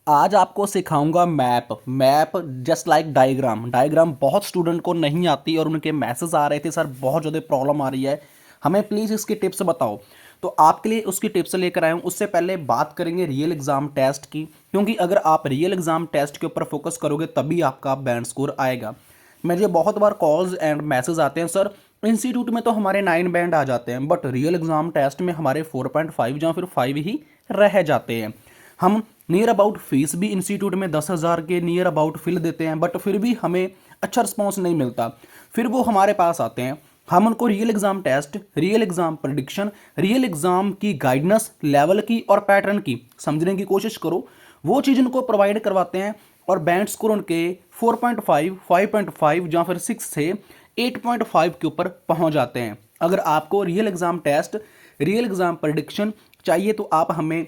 आज आपको सिखाऊंगा map. Map just like diagram. Diagram बहुत स्टूडेंट को नहीं आती और उनके मैसेज आ रहे थे, सर बहुत ज़्यादा प्रॉब्लम आ रही है, हमें प्लीज़ इसकी टिप्स बताओ। तो आपके लिए उसकी टिप्स लेकर आया हूँ। उससे पहले बात करेंगे रियल एग्ज़ाम टेस्ट की, क्योंकि अगर आप रियल एग्ज़ाम टेस्ट के ऊपर फोकस करोगे तभी आपका बैंड स्कोर आएगा। मुझे बहुत बार कॉल्स एंड मैसेज आते हैं, सर इंस्टीट्यूट में तो हमारे 9 बैंड आ जाते हैं बट रियल एग्ज़ाम टेस्ट में हमारे 4.5 या फिर 5 ही रह जाते हैं। हम नियर अबाउट फीस भी इंस्टीट्यूट में 10,000 के नियर अबाउट फिल देते हैं बट फिर भी हमें अच्छा रिस्पॉन्स नहीं मिलता। फिर वो हमारे पास आते हैं, हम उनको real exam test, real exam prediction, real exam की गाइडेंस लेवल की और पैटर्न की समझने की कोशिश करो। वो चीज़ उनको प्रोवाइड करवाते हैं और बैंड स्कोर उनके 4.5, 5.5 या फिर 6 से 8.5 के ऊपर पहुंच जाते हैं। अगर आपको real exam test, real exam prediction चाहिए तो आप हमें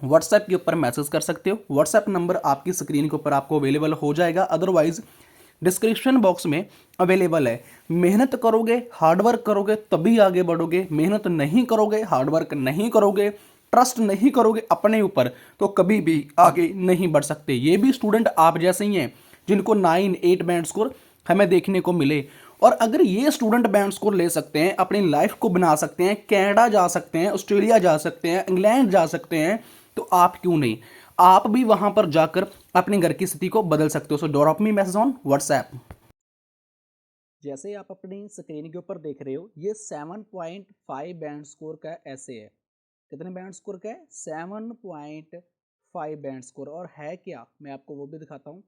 व्हाट्सएप के ऊपर मैसेज कर सकते हो। व्हाट्सएप नंबर आपकी स्क्रीन के ऊपर आपको अवेलेबल हो जाएगा, अदरवाइज डिस्क्रिप्शन बॉक्स में अवेलेबल है। मेहनत करोगे, हार्डवर्क करोगे तभी आगे बढ़ोगे। मेहनत नहीं करोगे, हार्डवर्क नहीं करोगे, ट्रस्ट नहीं करोगे अपने ऊपर, तो कभी भी आगे नहीं बढ़ सकते। ये भी स्टूडेंट आप जैसे ही हैं जिनको 9, 8 बैंड स्कोर हमें देखने को मिले। और अगर ये स्टूडेंट बैंड स्कोर ले सकते हैं, अपनी लाइफ को बना सकते हैं, कनाडा जा सकते हैं, ऑस्ट्रेलिया जा सकते हैं, इंग्लैंड जा सकते हैं, तो आप क्यों नहीं? आप भी वहां पर जाकर अपने घर की स्थिति को बदल सकते हो। So drop me message on WhatsApp. जैसे आप अपनी स्क्रीन के ऊपर देख रहे हो, ये 7.5 बैंड स्कोर का ऐसे है। कितने बैंड स्कोर का है? 7.5 बैंड स्कोर। और है क्या, मैं आपको वो भी दिखाता हूँ।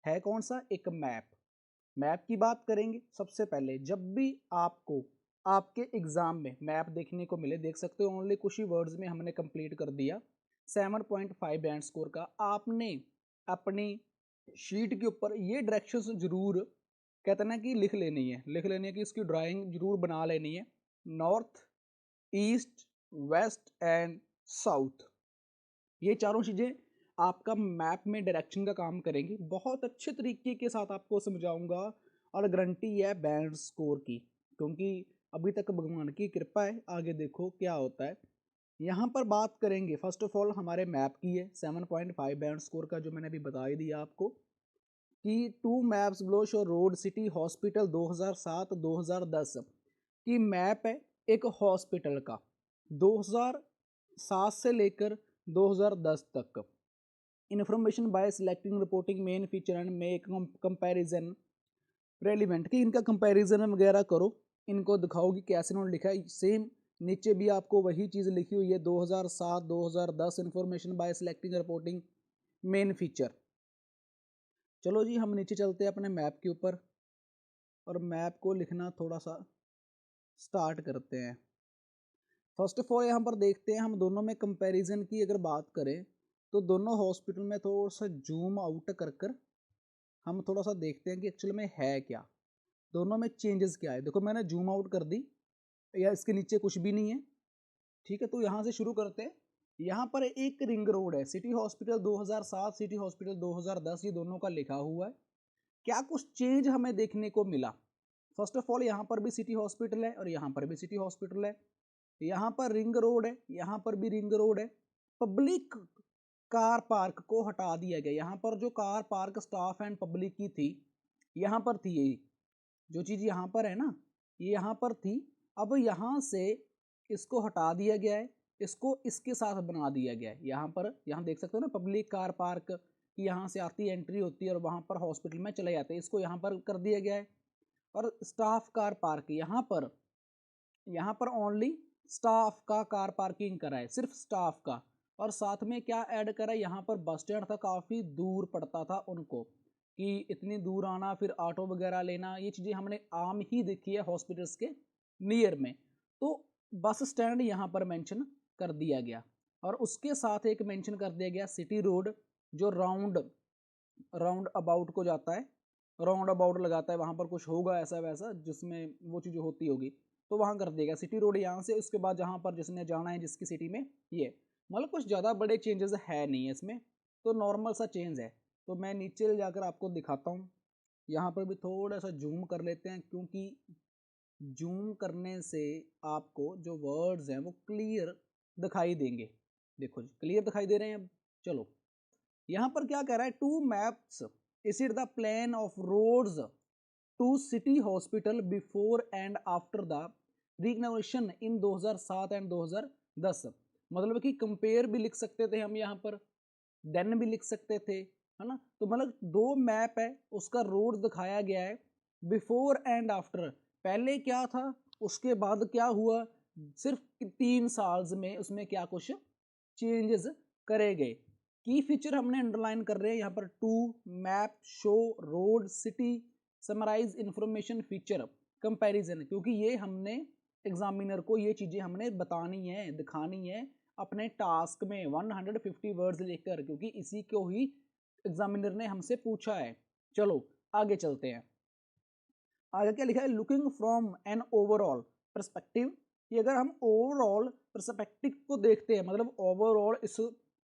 है कौन सा? एक मैप। मैप की बात करेंगे सबसे पहले। जब भी आपको आपके एग्जाम में मैप देखने को मिले, देख सकते हो ओनली कुछ ही वर्ड्स में हमने कंप्लीट कर दिया 7.5 बैंड स्कोर का। आपने अपनी शीट के ऊपर ये डायरेक्शंस जरूर, कहते ना कि लिख लेनी है, लिख लेनी है कि इसकी ड्राइंग जरूर बना लेनी है। North, east, west and south, ये चारों चीज़ें आपका मैप में डायरेक्शन का काम करेंगी। बहुत अच्छे तरीके के साथ आपको समझाऊंगा और गारंटी है बैंड स्कोर की, क्योंकि अभी तक भगवान की कृपा है। आगे देखो क्या होता है। यहाँ पर बात करेंगे फर्स्ट ऑफ ऑल हमारे मैप की है 7.5 बैंड स्कोर का, जो मैंने अभी बता ही दिया आपको कि two maps below show road city hospital 2007-2010 की मैप है एक हॉस्पिटल का, 2007 से लेकर 2010 तक। Information bye selecting reporting main feature and make comparison relevant, कि इनका कंपैरिजन वगैरह करो, इनको दिखाओ कि कैसे उन्होंने लिखा है। सेम नीचे भी आपको वही चीज़ लिखी हुई है 2007 2010 information bye selecting reporting main feature. चलो जी, हम नीचे चलते हैं अपने मैप के ऊपर और मैप को लिखना थोड़ा सा स्टार्ट करते हैं। फर्स्ट ऑफ ऑल यहाँ पर देखते हैं हम दोनों में कंपैरिजन की अगर बात करें तो दोनों हॉस्पिटल में थोड़ा सा जूम आउट कर कर हम थोड़ा सा देखते हैं कि एक्चुअल में है क्या, दोनों में चेंजेस क्या है। देखो मैंने जूम आउट कर दी, या इसके नीचे कुछ भी नहीं है। ठीक है, तो यहाँ से शुरू करते हैं। यहाँ पर एक रिंग रोड है, सिटी हॉस्पिटल 2007, सिटी हॉस्पिटल 2010, ये दोनों का लिखा हुआ है। क्या कुछ चेंज हमें देखने को मिला? फर्स्ट ऑफ ऑल यहाँ पर भी सिटी हॉस्पिटल है और यहाँ पर भी सिटी हॉस्पिटल है। यहाँ पर रिंग रोड है, यहाँ पर भी रिंग रोड है। पब्लिक कार पार्क को हटा दिया गया। यहाँ पर जो car park staff and public की थी, यहाँ पर थी यही जो चीज़ यहाँ पर है ना, ये यहाँ पर थी। अब यहाँ से इसको हटा दिया गया है, इसको इसके साथ बना दिया गया है। यहाँ पर, यहाँ देख सकते हो ना, पब्लिक कार पार्क की यहाँ से आती एंट्री होती है और वहाँ पर हॉस्पिटल में चले जाते हैं, इसको यहाँ पर कर दिया गया है। और स्टाफ कार पार्क यहाँ पर ओनली स्टाफ का कार पार्किंग करा है, सिर्फ स्टाफ का। और साथ में क्या ऐड करा है, यहाँ पर बस स्टैंड था, काफ़ी दूर पड़ता था उनको, कि इतनी दूर आना फिर ऑटो वगैरह लेना, ये चीज़ें हमने आम ही देखी है हॉस्पिटल्स के नियर में। तो बस स्टैंड यहाँ पर मेंशन कर दिया गया और उसके साथ एक मेंशन कर दिया गया सिटी रोड, जो राउंड राउंड अबाउट को जाता है, राउंड अबाउट लगाता है, वहाँ पर कुछ होगा ऐसा वैसा जिसमें वो चीज़ होती होगी, तो वहाँ कर देगा सिटी रोड यहाँ से। उसके बाद जहाँ पर जिसने जाना है जिसकी सिटी में, ये मतलब कुछ ज़्यादा बड़े चेंजेस है नहीं है इसमें, तो नॉर्मल सा चेंज है। तो मैं नीचे जाकर आपको दिखाता हूँ। यहाँ पर भी थोड़ा सा जूम कर लेते हैं, क्योंकि जूम करने से आपको जो वर्ड्स हैं वो क्लियर दिखाई देंगे। देखो जी, क्लियर दिखाई दे रहे हैं अब। चलो, यहाँ पर क्या कह रहा है, two maps issued the plan of roads to city hospital before and after the renovation in 2007 and 2010। मतलब कि कंपेयर भी लिख सकते थे हम यहाँ पर, देन भी लिख सकते थे, है ना। तो मतलब दो मैप है, उसका रोड दिखाया गया है बिफोर एंड आफ्टर, पहले क्या था उसके बाद क्या हुआ, सिर्फ 3 साल में उसमें क्या कुछ चेंजेस करे गए। की फीचर हमने अंडरलाइन कर रहे हैं यहाँ पर, two map show road city summarise information feature comparison, क्योंकि ये हमने एग्जामिनर को ये चीजें हमने बतानी है, दिखानी है अपने टास्क में 150 वर्ड्स लेकर, क्योंकि इसी को ही एग्जामिनर ने हमसे पूछा है। चलो आगे चलते हैं। आगे क्या लिखा है, looking from an overall perspective, कि अगर हम ओवरऑल परस्पेक्टिव को देखते हैं, मतलब ओवरऑल इस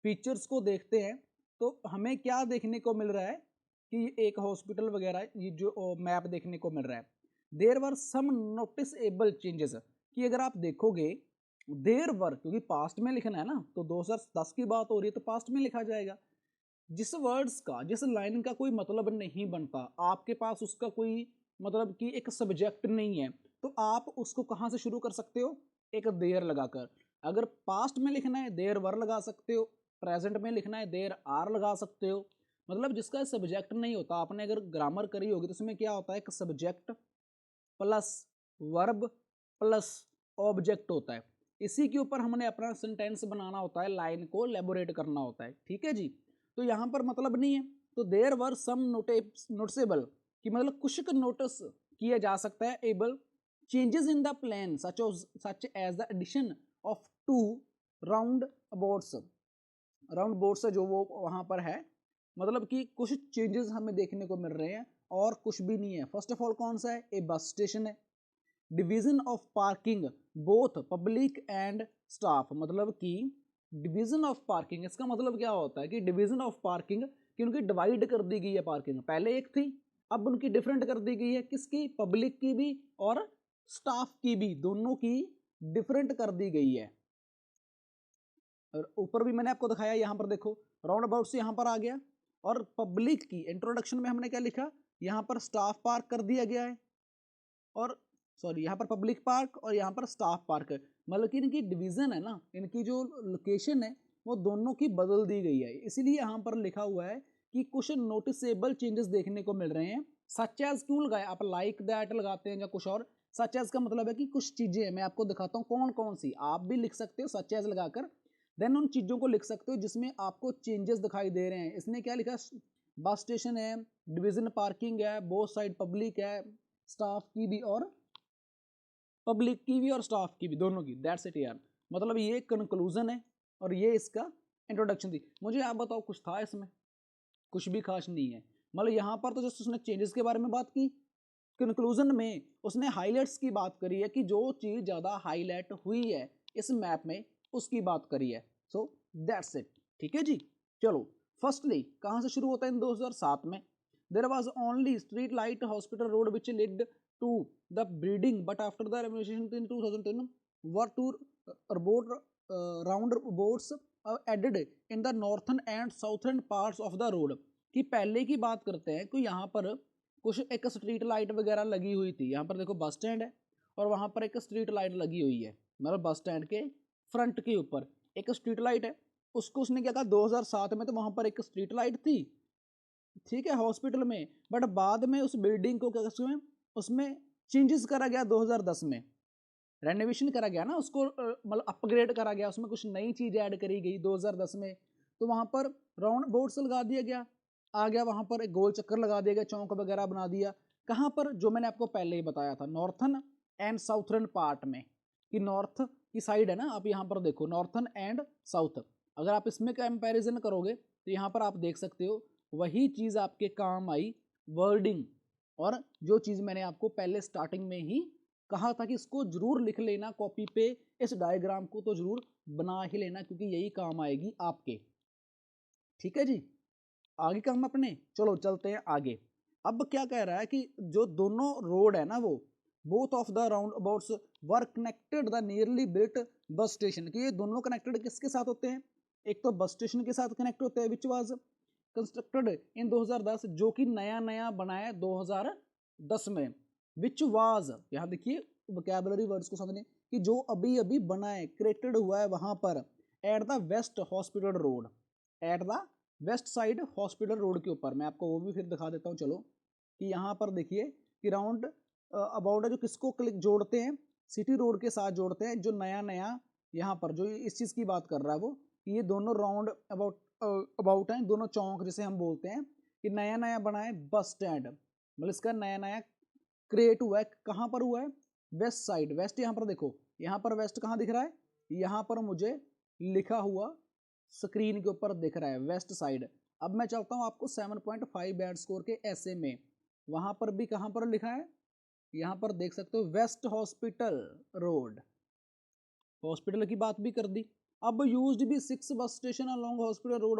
फीचर्स को देखते हैं, तो हमें क्या देखने को मिल रहा है कि एक हॉस्पिटल वगैरह ये जो मैप देखने को मिल रहा है। There were some noticeable changes, कि अगर आप देखोगे देयर वर, क्योंकि पास्ट में लिखना है ना, तो 2010 की बात हो रही है तो पास्ट में लिखा जाएगा। जिस वर्ड्स का, जिस लाइन का कोई मतलब नहीं बनता, आपके पास उसका कोई मतलब कि एक सब्जेक्ट नहीं है, तो आप उसको कहाँ से शुरू कर सकते हो, एक देयर लगाकर। अगर पास्ट में लिखना है देयर वर लगा सकते हो, प्रेजेंट में लिखना है देयर आर लगा सकते हो। मतलब जिसका सब्जेक्ट नहीं होता, आपने अगर ग्रामर करी होगी तो उसमें क्या होता है, एक subject plus verb plus object होता है, इसी के ऊपर हमने अपना सेंटेंस बनाना होता है, लाइन को एलेबोरेट करना होता है, ठीक है जी। तो यहाँ पर मतलब नहीं है, तो देयर वर सम नोटिसेबल, कि मतलब कुछ नोटिस किया जा सकता है, able changes in the plan such as the addition of 2 roundabouts, round boards जो वो वहां पर है, मतलब कि कुछ चेंजेस हमें देखने को मिल रहे हैं और कुछ भी नहीं है। फर्स्ट ऑफ ऑल कौन सा है, ए बस स्टेशन है, division of parking both public and staff, मतलब कि डिवीजन ऑफ पार्किंग, इसका मतलब क्या होता है कि डिवीजन ऑफ पार्किंग, कि उनकी डिवाइड कर दी गई है पार्किंग, पहले एक थी अब उनकी डिफरेंट कर दी गई है, किसकी, पब्लिक की भी और स्टाफ की भी, दोनों की डिफरेंट कर दी गई है। और ऊपर भी मैंने आपको दिखाया, यहां पर देखो राउंड अबाउट से यहां पर आ गया, और पब्लिक की इंट्रोडक्शन में हमने क्या लिखा, यहां पर स्टाफ पार्क कर दिया गया है, और सॉरी यहाँ पर पब्लिक पार्क और यहाँ पर स्टाफ पार्क है, मतलब कि इनकी डिवीजन है ना, इनकी जो लोकेशन है वो दोनों की बदल दी गई है, इसीलिए यहाँ पर लिखा हुआ है कि कुछ नोटिसेबल चेंजेस देखने को मिल रहे हैं। सच एज क्यों लगाए, आप लाइक दैट लगाते हैं या कुछ और, सच एज का मतलब है कि कुछ चीजें मैं आपको दिखाता हूँ कौन कौन सी, आप भी लिख सकते हो सच एज लगाकर, देन उन चीजों को लिख सकते हो जिसमें आपको चेंजेस दिखाई दे रहे हैं। इसने क्या लिखा, बस स्टेशन है, डिवीजन पार्किंग है, बोथ साइड पब्लिक है, स्टाफ की भी और पब्लिक की भी और स्टाफ की भी, दोनों की, दैट्स इट यार। मतलब ये कंक्लूजन है और ये इसका इंट्रोडक्शन थी। मुझे आप बताओ कुछ था इसमें, कुछ भी खास नहीं है। मतलब यहाँ पर तो जस्ट उसने चेंजेस के बारे में बात की, कंक्लूजन में उसने हाईलाइट्स की बात करी है कि जो चीज ज्यादा हाईलाइट हुई है इस मैप में उसकी बात करी है। सो दैट्स इट, ठीक है जी। चलो फर्स्टली कहाँ से शुरू होता है, इन 2007 में there was only street light hospital road which led to the breeding, but after the renovation in 2010 were two round boats added in the northern and southern parts of the road। कि पहले की बात करते हैं कि यहाँ पर कुछ एक स्ट्रीट लाइट वगैरह लगी हुई थी, यहाँ पर देखो बस स्टैंड है और वहाँ पर एक स्ट्रीट लाइट लगी हुई है, मतलब बस स्टैंड के फ्रंट के ऊपर एक स्ट्रीट लाइट है, उसको उसने क्या कहा 2007 में तो वहाँ पर एक स्ट्रीट लाइट थी, ठीक है, हॉस्पिटल में, बट बाद में उस बिल्डिंग को क्या उसमें चेंजेस करा गया 2010 में, रेनोवेशन करा गया ना, उसको मतलब अपग्रेड करा गया, उसमें कुछ नई चीज ऐड करी गई 2010 में। तो वहां पर राउंड बोर्ड्स लगा दिया गया, आ गया वहां पर एक गोल चक्कर लगा दिया गया, चौक वगैरह बना दिया, कहाँ पर, जो मैंने आपको पहले ही बताया था, नॉर्थन एंड साउथर्न पार्ट में, कि नॉर्थ की साइड है ना, आप यहाँ पर देखो नॉर्थन एंड साउथ, अगर आप इसमें कंपैरिजन करोगे तो यहाँ पर आप देख सकते हो वही चीज आपके काम आई, वर्डिंग, और जो चीज मैंने आपको पहले स्टार्टिंग में ही कहा था कि इसको जरूर लिख लेना कॉपी पे, इस डायग्राम को तो जरूर बना ही लेना क्योंकि यही काम आएगी आपके, ठीक है जी। आगे काम अपने, चलो चलते हैं आगे। अब क्या कह रहा है कि जो दोनों रोड है ना वो both of the round abouts were connected the nearly built bus station, कि ये दोनों कनेक्टेड किसके साथ होते हैं, एक तो बस स्टेशन के साथ कनेक्ट होते हैं विच वाज कंस्ट्रक्टेड इन 2010, जो कि नया नया बनाया 2010 में, विच वाज, यहाँ देखिए वोकैबुलरी वर्ड्स को समझें कि जो अभी अभी बना है, क्रिएटेड हुआ है वहां पर, at the west hospital road, at the west side hospital road के ऊपर। मैं आपको वो भी फिर दिखा देता हूँ, चलो कि यहाँ पर देखिए कि राउंड अबाउट है, जो किसको क्लिक जोड़ते हैं, सिटी रोड के साथ जोड़ते हैं, जो नया नया यहाँ पर जो इस चीज़ की बात कर रहा है वो, ये दोनों राउंड अबाउट हैं, दोनों चौक जिसे हम बोलते हैं, कि नया नया बना है बस स्टैंड, मतलब इसका नया नया क्रिएट हुआ है। कहाँ पर हुआ है? वेस्ट साइड, वेस्ट यहाँ पर देखो, यहाँ पर वेस्ट कहाँ दिख रहा है, यहाँ पर मुझे लिखा हुआ स्क्रीन के ऊपर दिख रहा है वेस्ट साइड। अब मैं चलता हूँ आपको 7.5 बैंड स्कोर के ऐसे में, वहां पर भी कहाँ पर लिखा है, यहाँ पर देख सकते हो वेस्ट हॉस्पिटल रोड, हॉस्पिटल की बात भी कर दी। अब यूज्ड भी 6 bus station along hospital road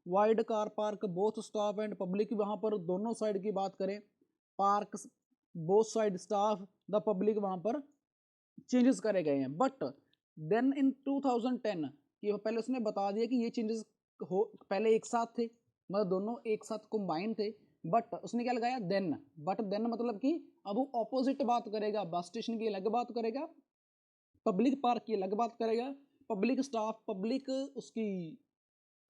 wide car park both staff and public, वहां पर दोनों साइड की बात करें, park both side staff the public वहां पर चेंजेस करे गए हैं। बट देन इन 2010, ये पहले उसने बता दिया कि ये चेंजेस हो पहले एक साथ थे, मतलब दोनों एक साथ कंबाइन थे, बट उसने क्या लगाया देन, बट देन मतलब कि अब वो ऑपोजिट बात करेगा, बस स्टेशन की अलग बात करेगा, पब्लिक पार्क की अलग बात करेगा, पब्लिक स्टाफ पब्लिक उसकी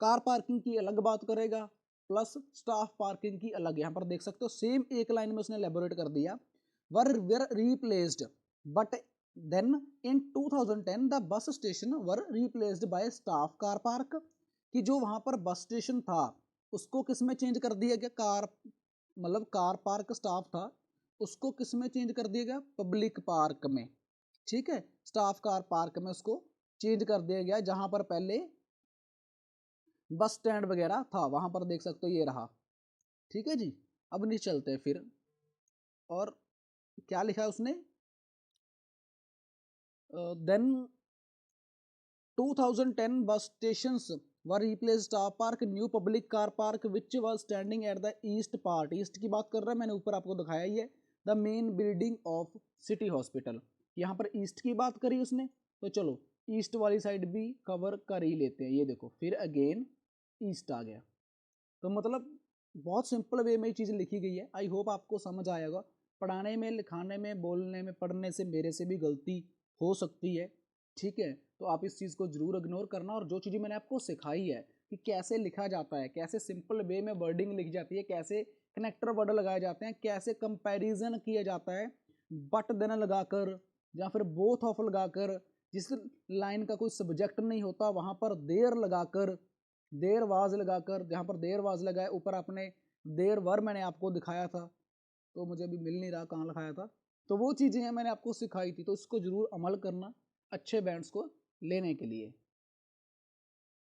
कार पार्किंग की अलग बात करेगा, प्लस स्टाफ पार्किंग की अलग। यहाँ पर देख सकते हो सेम एक लाइन में उसने एलेबोरेट कर दिया, were replaced, but then in 2010 the bus station were replaced by staff car park, कि जो वहां पर बस स्टेशन था उसको किस में चेंज कर दिया गया, कार मतलब कार पार्क स्टाफ था उसको किस में चेंज कर दिया गया, पब्लिक पार्क में, ठीक है, स्टाफ कार पार्क में उसको चेंज कर दिया गया, जहां पर पहले बस स्टैंड वगैरह था, वहां पर देख सकते हो ये रहा, ठीक है जी। अब नीचे चलते हैं फिर, और क्या लिखा है उसने, then 2010 bus stations were replaced staff park new public car park which was standing at the east part, east की बात कर रहा है, मैंने ऊपर आपको दिखाया ही है, the main building of city hospital, यहाँ पर ईस्ट की बात करी उसने, तो चलो ईस्ट वाली साइड भी कवर कर ही लेते हैं, ये देखो फिर अगेन ईस्ट आ गया। तो मतलब बहुत सिंपल वे में ये चीज़ लिखी गई है, आई होप आपको समझ आएगा। पढ़ाने में, लिखाने में, बोलने में, पढ़ने से मेरे से भी गलती हो सकती है, ठीक है, तो आप इस चीज़ को जरूर इग्नोर करना, और जो चीज़ें मैंने आपको सिखाई है कि कैसे लिखा जाता है, कैसे सिंपल वे में वर्डिंग लिखी जाती है, कैसे कनेक्टर वर्ड लगाए जाते हैं, कैसे कंपैरिजन किया जाता है बट देन लगाकर या फिर बोथ ऑफ लगाकर, जिस लाइन का कोई सब्जेक्ट नहीं होता वहाँ पर देर लगाकर, देर वाज लगाकर, जहाँ पर देर वाज लगाए, ऊपर आपने देर वर मैंने आपको दिखाया था, तो मुझे अभी मिल नहीं रहा कहाँ लिखाया था, तो वो चीज़ें हैं मैंने आपको सिखाई थी, तो इसको जरूर अमल करना अच्छे बैंड्स को लेने के लिए।